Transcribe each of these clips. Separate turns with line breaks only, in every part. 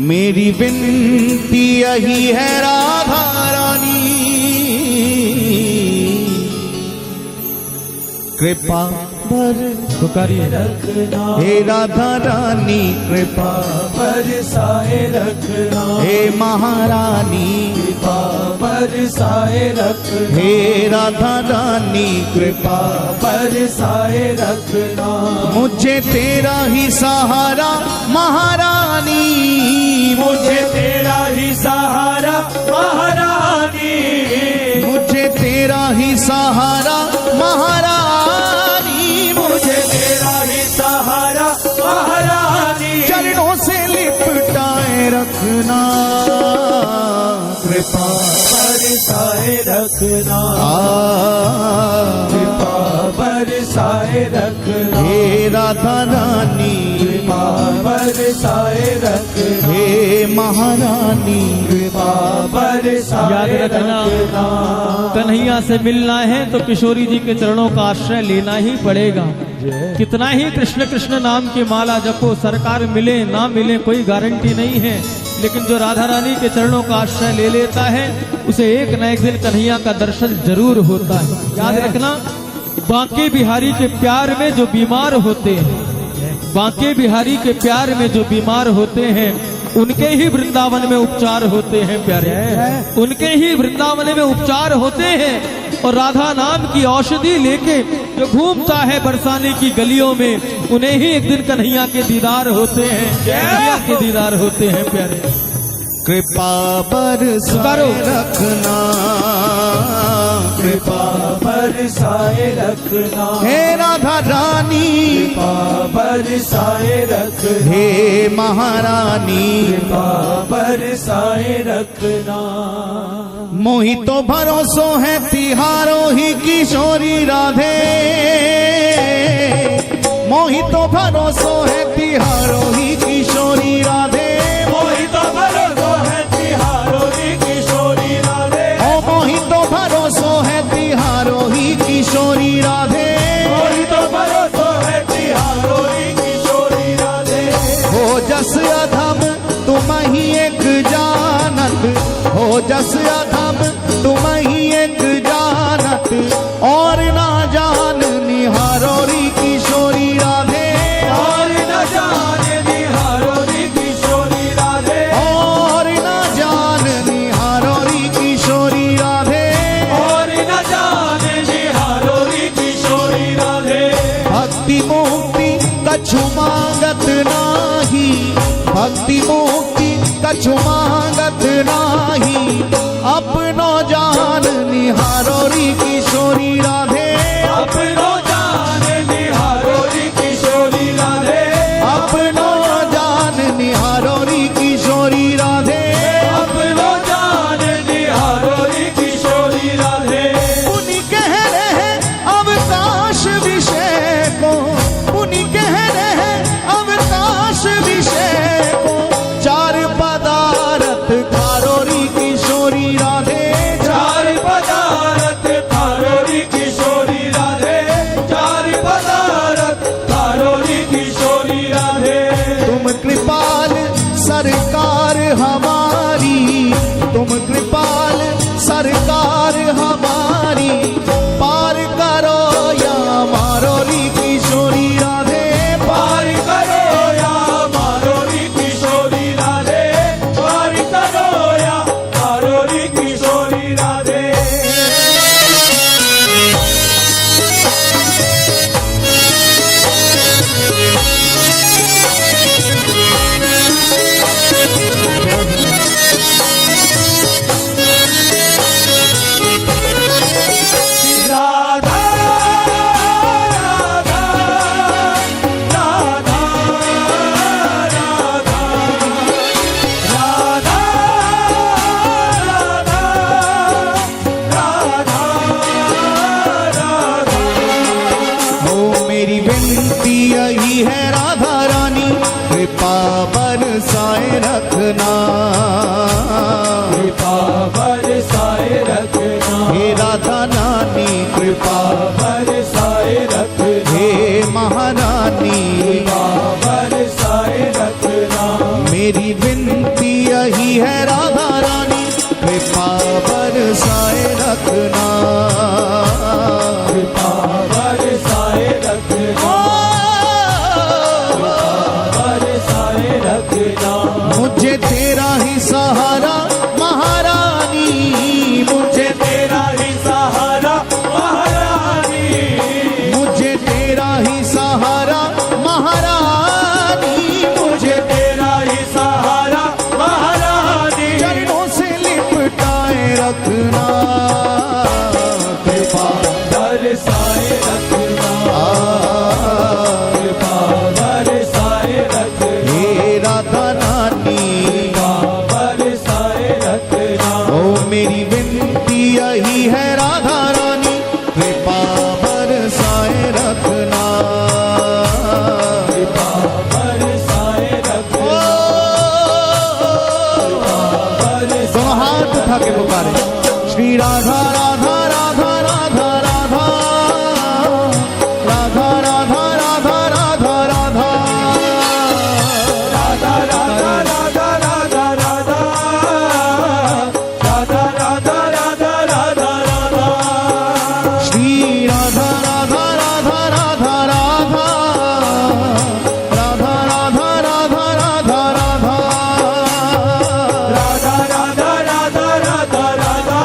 मेरी विनती यही है राधा रानी, कृपा
पुकारिए
रखना। हे राधा रानी कृपा
बरसाए रखना।
हे महारानी
कृपा बरसाए रखना।
हे राधा रानी कृपा
बरसाए रखना।
मुझे तेरा ही सहारा महारानी,
मुझे तेरा ही सहारा महारानी।
मुझे तेरा ही सहारा महारानी,
मुझे तेरा ही सहारा महारानी।
चरणों से लिपटाए रखना, कृपा
बरसाए रखना। कृपा बरसाए रखना।
हे राधा रानी
कृपा बरसाए रखना।
हे महारानी
कृपा बरसाए
याद रखना, कन्हैया से मिलना है तो किशोरी जी के चरणों का आश्रय लेना ही पड़ेगा। कितना ही कृष्ण कृष्ण नाम की माला जपो, सरकार मिले ना मिले कोई गारंटी नहीं है, लेकिन जो राधा रानी के चरणों का आश्रय ले लेता है उसे एक न एक दिन कन्हैया का दर्शन जरूर होता है। याद रखना, बांके बिहारी के प्यार में जो बीमार होते हैं, बांके बिहारी के प्यार में जो बीमार होते हैं उनके ही वृंदावन में उपचार होते हैं प्यारे, उनके ही वृंदावन में उपचार होते हैं। और राधा नाम की औषधि लेके जो घूमता है बरसाने की गलियों में, उन्हें ही एक दिन कन्हैया के दीदार होते हैं, कन्हैया के दीदार होते हैं प्यारे।
कृपा बरसाए रखना,
कृपा बरसाए रखना।
हे राधा रानी
कृपा बरसाए रखना।
हे महारानी
कृपा बरसाए रखना।
मोहि तो भरोसो है तिहारो ही किशोरी राधे, मोहि तो भरोसो है तिहारो ही किशोरी राधे।
मोहि तो भरोसो है तिहारो ही किशोरी राधे।
ओ मोहि तो भरोसो है तिहारो ही किशोरी राधे।
मोहि तो भरोसो है तिहारो ही किशोरी राधे।
हो जस अधम तुम ही एक जानत, हो जस अधम तुम ही एक जानत, और ना जान निहारोरी किशोरी राधे।
और न जाने निहारोरी किशोरी राधे।
और ना जान निहारोरी किशोरी राधे।
और न जाने निहारोरी किशोरी राधे।
भक्ति मुक्ति कछु मांगत नाही, भक्ति मुक्ति कछु मांगत नाही, अपनो जान निहारोरी किशोरी राधे।
अपनो जान निहारोरी किशोरी राधे।
अपनो जान निहारोरी किशोरी राधे।
अपनो जान निहारोरी किशोरी राधे।
पुनि कह रहे अवकाश विषय को, पुनि कह रहे अवकाश विषय को, चार पदार्थ खारोरी किशोरी राधे।
चार पदार्थ खारोरी किशोरी राधे। चार पदार्थ खारोरी किशोरी राधे।
तुम कृपाल सरकार हमारी, तुम कृपाल सरकार हमारी, पार करो या मारोरी किशोरी राधे।
पार करो या मारोरी किशोरी राधे। पार करो या मारोरी किशोरी राधे। राधा राधा राधा राधा राधा राधा राधा।
ओ मेरी विनती यही है राधा रानी, कृपा बरसाए रखना।
कृपा बरसाए रखना।
हे राधा रानी कृपा,
बरसाए रखना।
हे महारानी
कृपा बरसाए रखना।
मेरी विनती विनती यही है राधा रानी, कृपा बरसाए रखना,
कृपा बरसाए रखना, बरसाए रखना।
मुझे तेरा ही सहारा महारानी, मुझे
तेरा ही सहारा महारानी,
मुझे तेरा ही सहारा महारानी,
मुझे तेरा ही सहारा महारानी।
चरणों से लिपटाए रखना, कृपा
बरसाए रखना, कृपा बरसाए रखना,
हे राधा रानी,
बरसाए रखना।
ओ मेरी विनती यही है राधा रानी, कृपा बरसाए रखना,
कृपा बरसाए रखना,
दोनों हाथ उठा के पुकारे श्री राधा राधा राधा राधा राधा राधा राधा राधा राधा राधा
राधा राधा राधा राधा राधा, राधा राधा राधा राधा राधा,
श्री राधा राधा राधा राधा राधा राधा राधा राधा राधा राधा
राधा राधा राधा राधा राधा,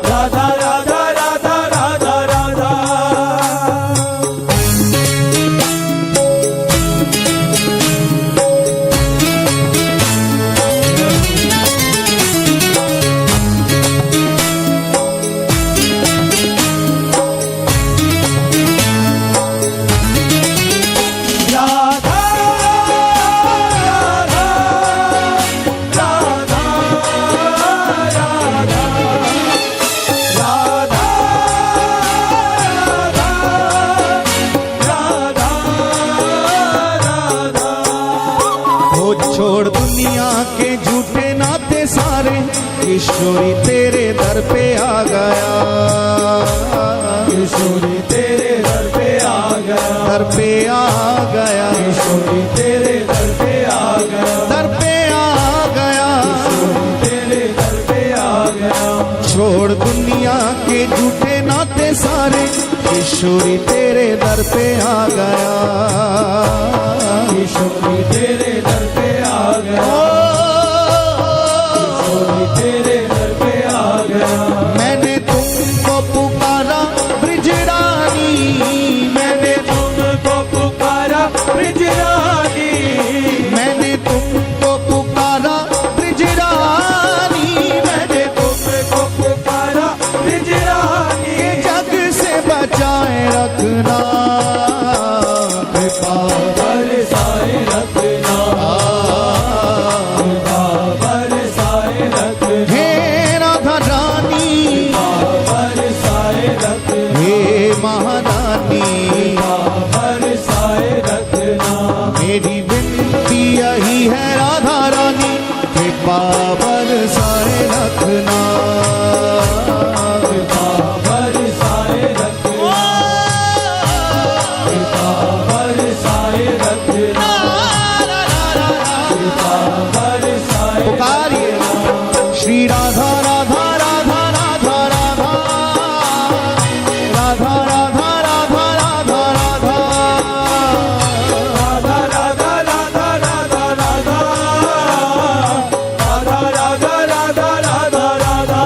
राधा राधा राधा राधा राधा। राधा राधा राधा राधा, राधा राधा राधा।
वो छोड़ दुनिया के झूठे नाते सारे, किशोरी तेरे दर पे आ गया,
किशोरी तेरे दर पे आ गया,
दर पे आ गया,
किशोरी तेरे दर पे आ गया,
दर पे आ गया,
तेरे दर पे आ गया।
छोड़ दुनिया के झूठे नाते सारे, किशोरी तेरे दर पे आ गया,
किशोरी तेरे दर पे आ गया, किशोरी तेरे दर पे आ गया।
मैंने तुमको पुकारा ब्रिजरानी, मैंने
तुमको पुकारा ब्रिजरानी,
मैंने तुमको पुकारा ब्रिजरानी, मैंने
तुमको पुकारा ब्रिजरानी।
जग से बचाए रखना, कृपा
बरसाए रखना, कृपा बरसाए रखना,
हे राधा रानी,
बरसाए रखना,
हे महारानी,
बरसाए रखना।
मेरी विनती यही है राधा रानी, कृपा बरसाए रखना,
कृपा बरसाए रखना, कृपा बरसाए रखना, कृपा बरसाए।
पुकारिए श्री राधा राधा राधा राधा राधा राधा राधा राधा राधा राधा
राधा राधा राधा राधा राधा, राधा राधा राधा राधा राधा।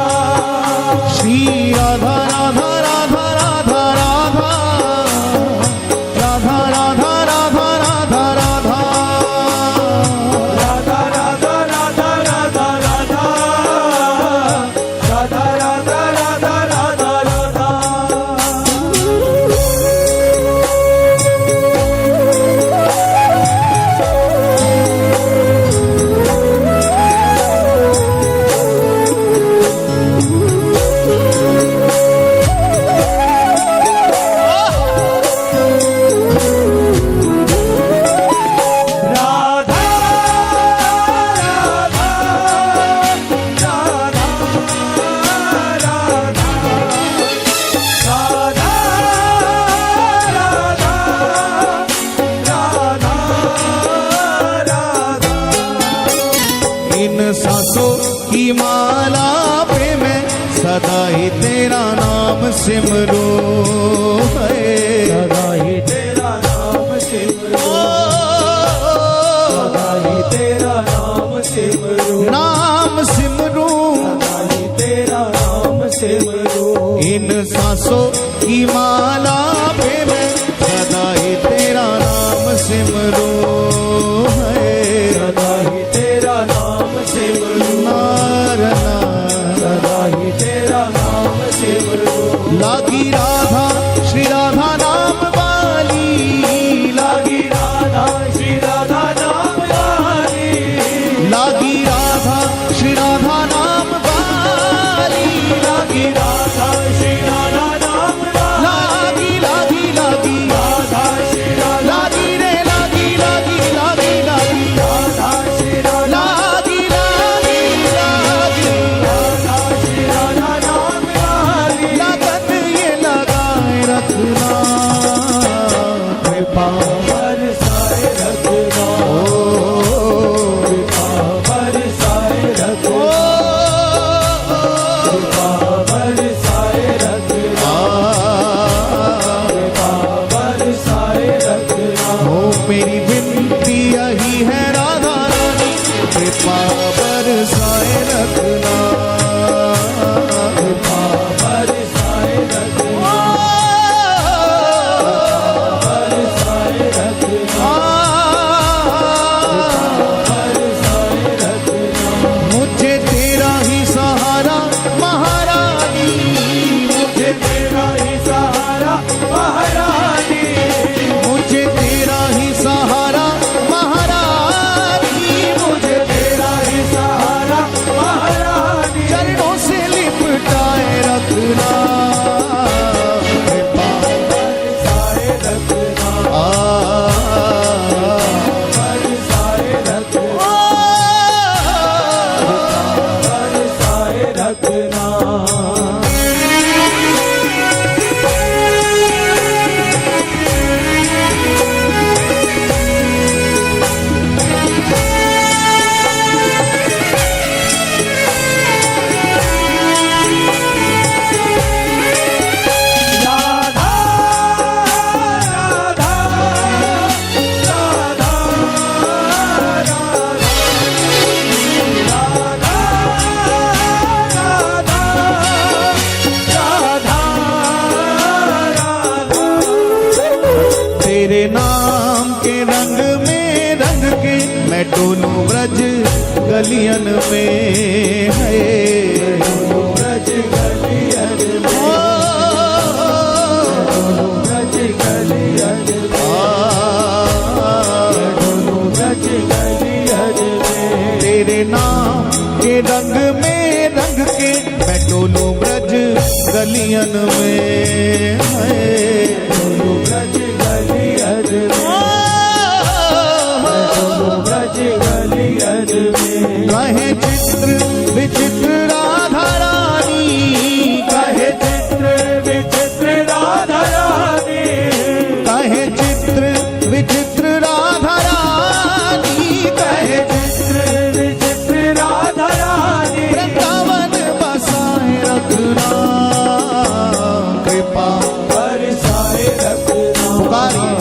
इन सांसों की माला पे मैं सदा ही तेरा नाम सिमरूं
सदा ही तेरा नाम सिमरूं, सदा ही तेरा नाम सिमरूं,
नाम सिमरूं
सदा ही तेरा नाम सिमरूं।
इन सांसों की माला पे मैं सदा ही तेरा नाम सिमरूं
सदा ही तेरा नाम सिमरूं, सदा ही तेरा नाम सिमरूं।
लागी राधा श्री राधा नाम वाली,
लागी राधा श्री राधा नाम वाली,
लागी राधा श्री राधा नाम वाली,
लागी राधा श्री राधा नाम वाली,
लागी लागी लागी
राधा श्री राधा,
लागी रे लागी लागी लागी लागी
राधा श्री राधा,
लागी लागी लागी
राधा श्री राधा नाम वाली।
लगन ये लगाए रखना कृपा
बरसाए रखना, कृपा बरसाए रखना, कृपा बरसाए रखना, कृपा बरसाए रखना।
हो मेरी विनती यही है राधा रानी कृपा बरसाए रखना
कृपा बरसाए रखना, बरसाए रखना, बरसाए रखना।
मुझे तेरा ही सहारा महारानी,
मुझे तेरा ही सहारा महारानी,
मुझे तेरा ही सहारा महारानी,
मुझे तेरा ही सहारा महारानी।
चरणों से लिपटाए रखना कृपा
बरसाए रखना, बरसाए रखना, बरसाए रखना। राधा राधा राधा
तेरे नाम के रंग में रंग के मैं डोलूं ब्रज गलियन में है
ब्रज गलियन में, ब्रज गलियन में, ब्रज गलियन में।
तेरे नाम के रंग में रंग के मैं डोलूं ब्रज गलियन में है
ब्रज गलियन में, ब्रज गलियन में।
कहे चित्र विचित्र राधा रानी,
कहे चित्र विचित्र राधा रानी,
कहे चित्र विचित्र राधा रानी,
कहे चित्र विचित्र राधा रानी।
वृंदावन बसाए रखना कृपा
बरसाए रखना,
पुकारिए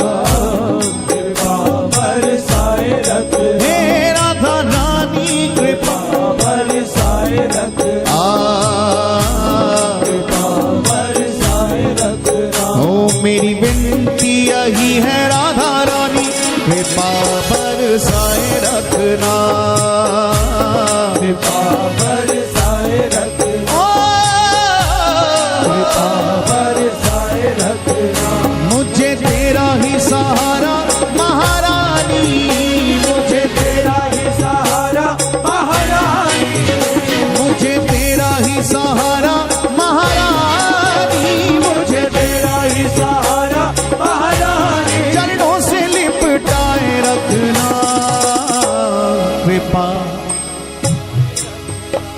कृपा बरसाए रखना,
हे राधा रानी कृपा
बरसाए रखना, कृपा बरसाए रखना।
हो मेरी विनती यही है राधा रानी कृपा बरसाए रखना
कृपा बरसाए रखना, कृपा बरसाए रखना।
मुझे तेरा ही सहारा महारानी, मुझे
तेरा ही सहारा महारानी,
मुझे तेरा ही सहारा महारानी,
मुझे तेरा ही सहारा महारानी।
चरणों से लिपटाए रखना कृपा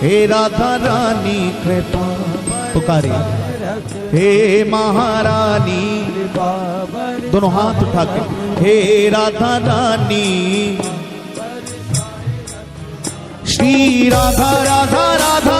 हे राधा रानी कृपा पुकारिए हे महारानी,
कृपा
दोनों हाथ उठा के हे राधा रानी श्री राधा राधा राधा